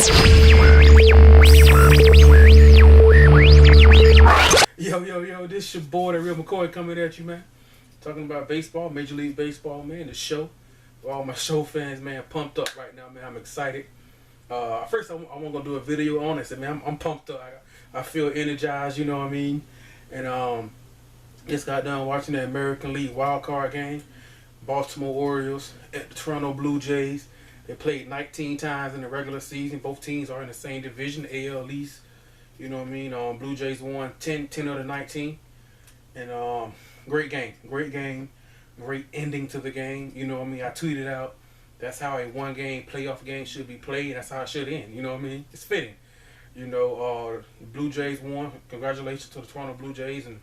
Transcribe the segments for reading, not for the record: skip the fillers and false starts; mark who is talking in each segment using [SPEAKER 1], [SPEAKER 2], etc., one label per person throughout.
[SPEAKER 1] Yo, this your boy, the real McCoy, coming at you, man. Talking about baseball, Major League Baseball, man, the show. For all my show fans, man, pumped up right now, man. I'm excited. First, I want to do a video on it. Man, I'm pumped up. I feel energized, you know what I mean? And just got done watching the American League Wildcard game. Baltimore Orioles at the Toronto Blue Jays. They played 19 times in the regular season. Both teams are in the same division, AL East. You know what I mean? Blue Jays won 10 out of 19. And great game. Great ending to the game. You know what I mean? I tweeted out, that's how a one-game playoff game should be played. That's how it should end. You know what I mean? It's fitting. You know, the Blue Jays won. Congratulations to the Toronto Blue Jays and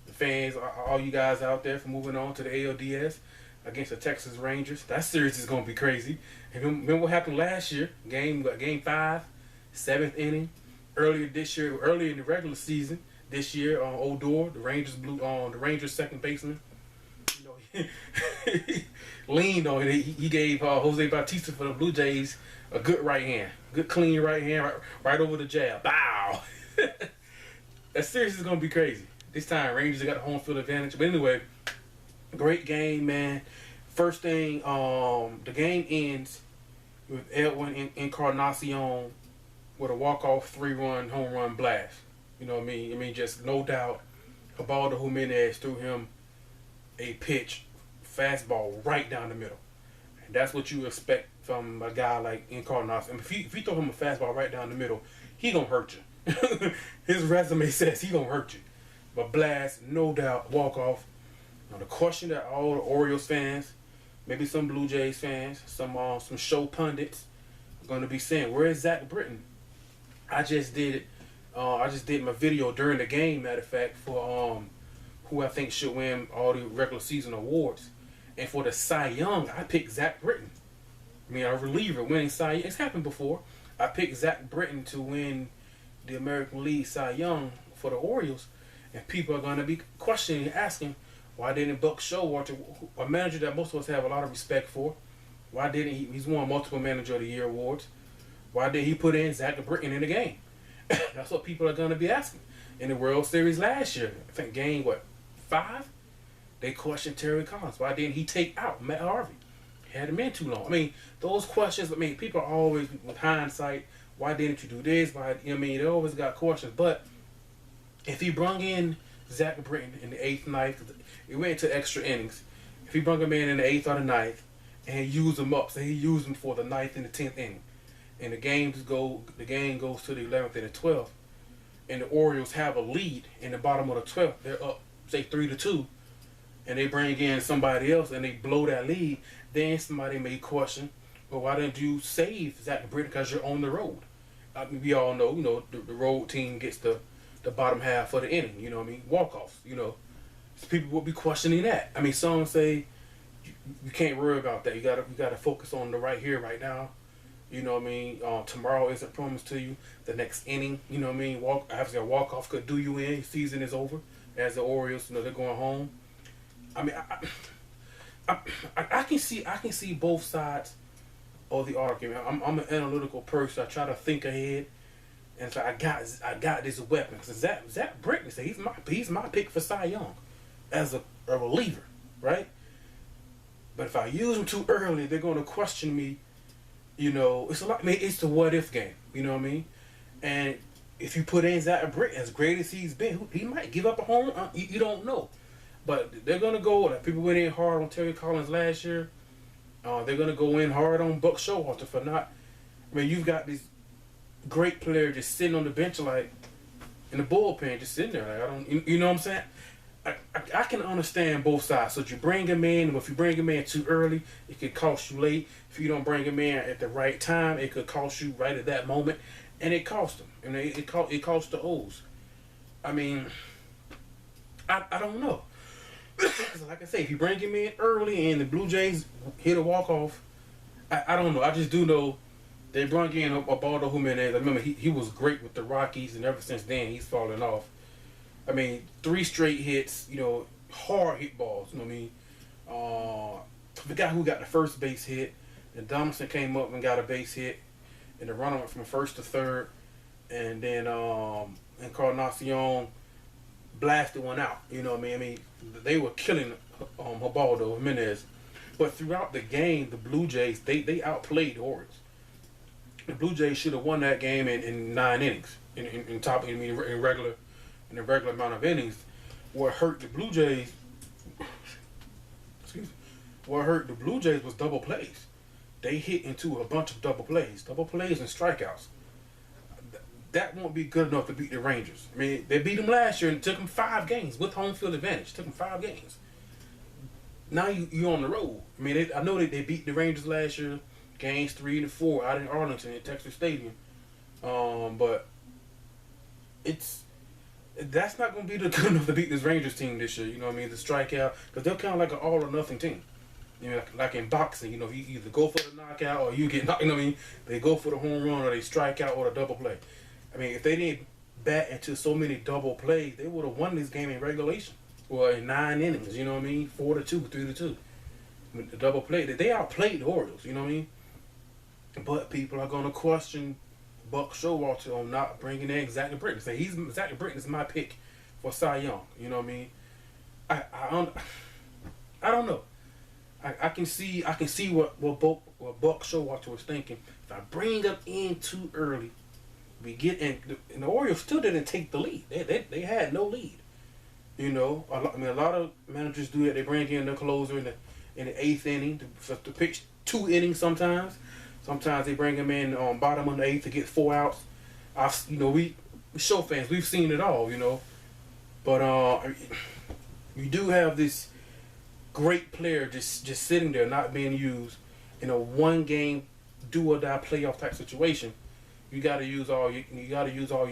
[SPEAKER 1] the fans, all you guys out there, for moving on to the ALDS against the Texas Rangers. That series is going to be crazy. And remember what happened last year? Game 5, 7th inning. Earlier in the regular season this year, Odor, the Rangers second baseman, you know, he leaned on it. He gave Jose Bautista for the Blue Jays a good right hand, good clean right hand, right over the jab. Bow. That series is gonna be crazy. This time, Rangers got the home field advantage. But anyway, great game, man. First thing, the game ends with Edwin Encarnación with a walk-off 3-run home run blast. You know what I mean? Just no doubt, Ubaldo Jimenez threw him a pitch, fastball right down the middle. And that's what you expect from a guy like Encarnación. If you throw him a fastball right down the middle, he gonna hurt you. His resume says he gonna hurt you. But blast, no doubt, walk-off. Now the question that all the Orioles fans, maybe some Blue Jays fans, some show pundits are gonna be saying, where is Zach Britton? I just did my video during the game, matter of fact, for who I think should win all the regular season awards. And for the Cy Young, I picked Zach Britton. I mean, a reliever winning Cy Young. It's happened before. I picked Zach Britton to win the American League Cy Young for the Orioles. And people are going to be questioning and asking, why didn't Buck Showalter, a manager that most of us have a lot of respect for, why didn't he's won multiple Manager of the Year awards, why did he put in Zach Britton in the game? That's what people are going to be asking. In the World Series last year, I think game, 5? They questioned Terry Collins. Why didn't he take out Matt Harvey? He had him in too long. I mean, those questions, people are always, with hindsight, why didn't you do this? They always got questions. But if he brung in Zach Britton in the 8th, 9th, it went into extra innings. If he brung him in the 8th or the 9th, and he used him up, so he used him for the 9th and the 10th inning, and the game goes to the 11th and the 12th, and the Orioles have a lead in the bottom of the 12th. They're up, say, 3-2, and they bring in somebody else and they blow that lead. Then somebody may question, well, why didn't you save Zach Britton? Because you're on the road. We all know, the road team gets the bottom half of the inning. You know what I mean? Walk-offs. So people will be questioning that. Some say you can't worry about that. You gotta focus on the right here, right now. You know what I mean? Tomorrow isn't promised to you. The next inning, you know what I mean? Obviously, a walk-off could do you in. Season is over. As the Orioles, they're going home. I can see both sides of the argument. I'm an analytical person. I try to think ahead, and so I got this weapon. So Zach Britton said he's my pick for Cy Young as a reliever, right? But if I use him too early, they're going to question me. It's a lot. It's the what if game. You know what I mean? And if you put in Zach Britton, as great as he's been, he might give up a home run. You don't know. But they're going to go. People went in hard on Terry Collins last year. They're going to go in hard on Buck Showalter for not. You've got this great player just sitting on the bench, like in the bullpen, just sitting there. Like, you know what I'm saying? I can understand both sides. So you bring him in, but if you bring him in too early, it could cost you late. If you don't bring him in at the right time, it could cost you right at that moment, and it cost them. And it cost the O's. I don't know. Like I say, if you bring him in early and the Blue Jays hit a walk-off, I don't know. I just do know they brought in Ubaldo Jimenez. I remember he was great with the Rockies, and ever since then he's fallen off. 3 straight hits, hard hit balls. The guy who got the first base hit, and Donaldson came up and got a base hit, and the runner went from first to third, and then Encarnación blasted one out. You know what I mean? I mean, they were killing Ubaldo Jimenez. But throughout the game, the Blue Jays, they outplayed the Orioles. The Blue Jays should have won that game in 9 innings, in a regular amount of innings. What hurt the Blue Jays, excuse me, what hurt the Blue Jays was double plays. They hit into a bunch of double plays and strikeouts. That won't be good enough to beat the Rangers. I mean, they beat them last year and took them 5 games with home field advantage. Took them 5 games. Now you're on the road. I mean, I know they beat the Rangers last year, games 3 and 4 out in Arlington at Texas Stadium. But that's not going to be good enough to beat this Rangers team this year. You know what I mean? The strikeout, because they're kind of like an all or nothing team. You know, like in boxing, you know, you either go for the knockout or you get knocked. You know what I mean? They go for the home run or they strike out or the double play. I mean, if they didn't bat into so many double plays, they would have won this game in regulation. Well, in 9 innings, you know what I mean? 4-2, 3-2. With the double play, they outplayed the Orioles, you know what I mean? But people are going to question Buck Showalter on not bringing in Zach Britton. Say Zach Britton is my pick for Cy Young, you know what I mean? I don't know. I can see what Buck Showalter was thinking. If I bring him in too early, we get and the Orioles still didn't take the lead. They had no lead. You know, a lot of managers do that. They bring in the closer in the 8th inning to pitch 2 innings sometimes. Sometimes they bring him in on bottom of the 8th to get 4 outs. We show fans, we've seen it all, you know. But you do have this great player just sitting there not being used in a 1-game do or die playoff type situation. You got to use all your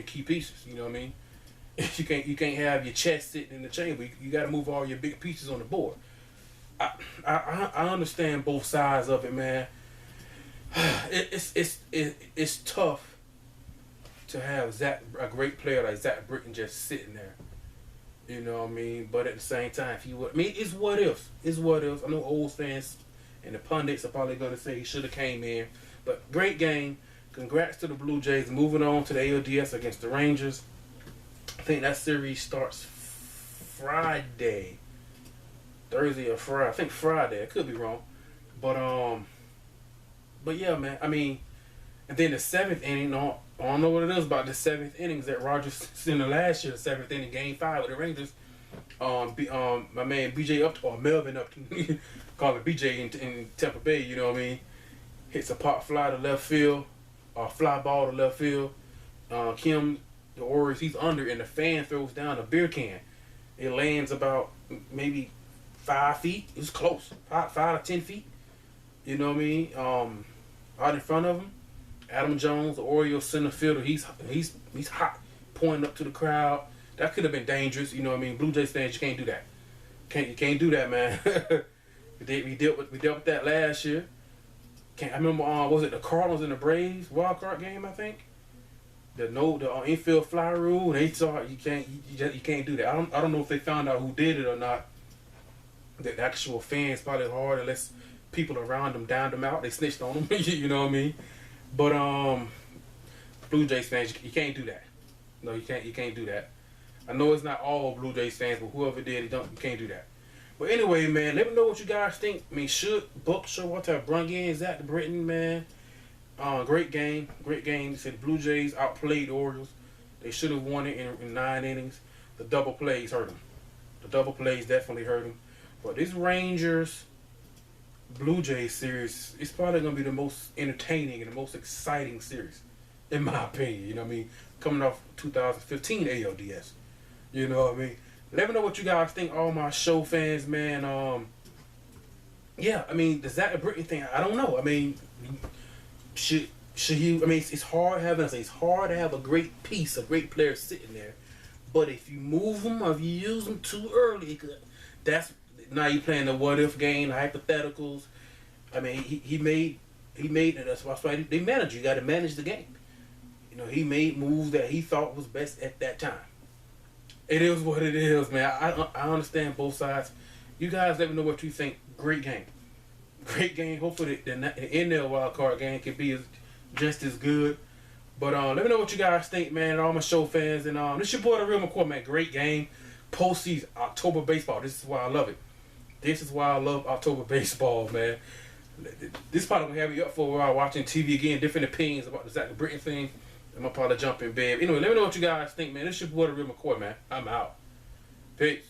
[SPEAKER 1] key pieces. You know what I mean? You can't have your chest sitting in the chamber. You got to move all your big pieces on the board. I understand both sides of it, man. It's tough to have a great player like Zach Britton just sitting there. You know what I mean? But at the same time, it's what ifs. It's what ifs. I know old fans and the pundits are probably gonna say he should have came in. But great game. Congrats to the Blue Jays. Moving on to the ALDS against the Rangers. I think that series starts Friday. Thursday or Friday. I think Friday. I could be wrong. But yeah, man. I mean, and then the 7th inning, I don't know what it is about the 7th innings that Rogers sent in last year, the 7th inning, Game 5 with the Rangers. My man BJ Upton, or Melvin Upton, call it BJ in Tampa Bay, you know what I mean? Hits a pop fly to left field, or fly ball to left field. Kim, the Orioles, he's under, and the fan throws down a beer can. It lands about maybe 5 feet. It was close, 5 to 10 feet. You know what I mean? Out in front of him, Adam Jones, the Orioles center fielder, he's hot, pointing up to the crowd. That could have been dangerous. You know what I mean? Blue Jays fans, you can't do that. You can't do that, man. we dealt with that last year. I remember, was it the Cardinals and the Braves Wildcard game? I think the infield fly rule. They thought you can't do that. I don't know if they found out who did it or not. The actual fans probably hard unless people around them downed them out. They snitched on them. You know what I mean? But Blue Jays fans, you can't do that. No, you can't do that. I know it's not all Blue Jays fans, but whoever did, you can't do that. But anyway, man, let me know what you guys think. I mean, should Buck Showalter have brung in Zach Britton, man? Great game. They said the Blue Jays outplayed the Orioles. They should have won it in 9 innings. The double plays hurt them. The double plays definitely hurt them. But this Rangers Blue Jays series, it's probably going to be the most entertaining and the most exciting series, in my opinion. You know what I mean? Coming off 2015 ALDS. You know what I mean? Let me know what you guys think, all my show fans, man. Yeah, I mean, the Zach Britton thing, I don't know. I mean, should he? I mean, it's hard to have a great piece, a great player sitting there. But if you move him or if you use him too early, now you're playing the what if game, the hypotheticals. I mean, he made it. That's why they manage. You got to manage the game. You know, he made moves that he thought was best at that time. It is what it is, man. I understand both sides. You guys let me know what you think. Great game. Hopefully the NL Wildcard game can be just as good. But let me know what you guys think, man, and all my show fans. And this your boy, The Real McCoy, man. Great game. Postseason, October baseball. This is why I love it. This is why I love October baseball, man. This probably gonna have you up for a while watching TV again. Different opinions about the Zach Britton thing. I'm gonna probably jump in bed. Anyway, let me know what you guys think, man. This your boy, The Real McCoy, man. I'm out. Peace.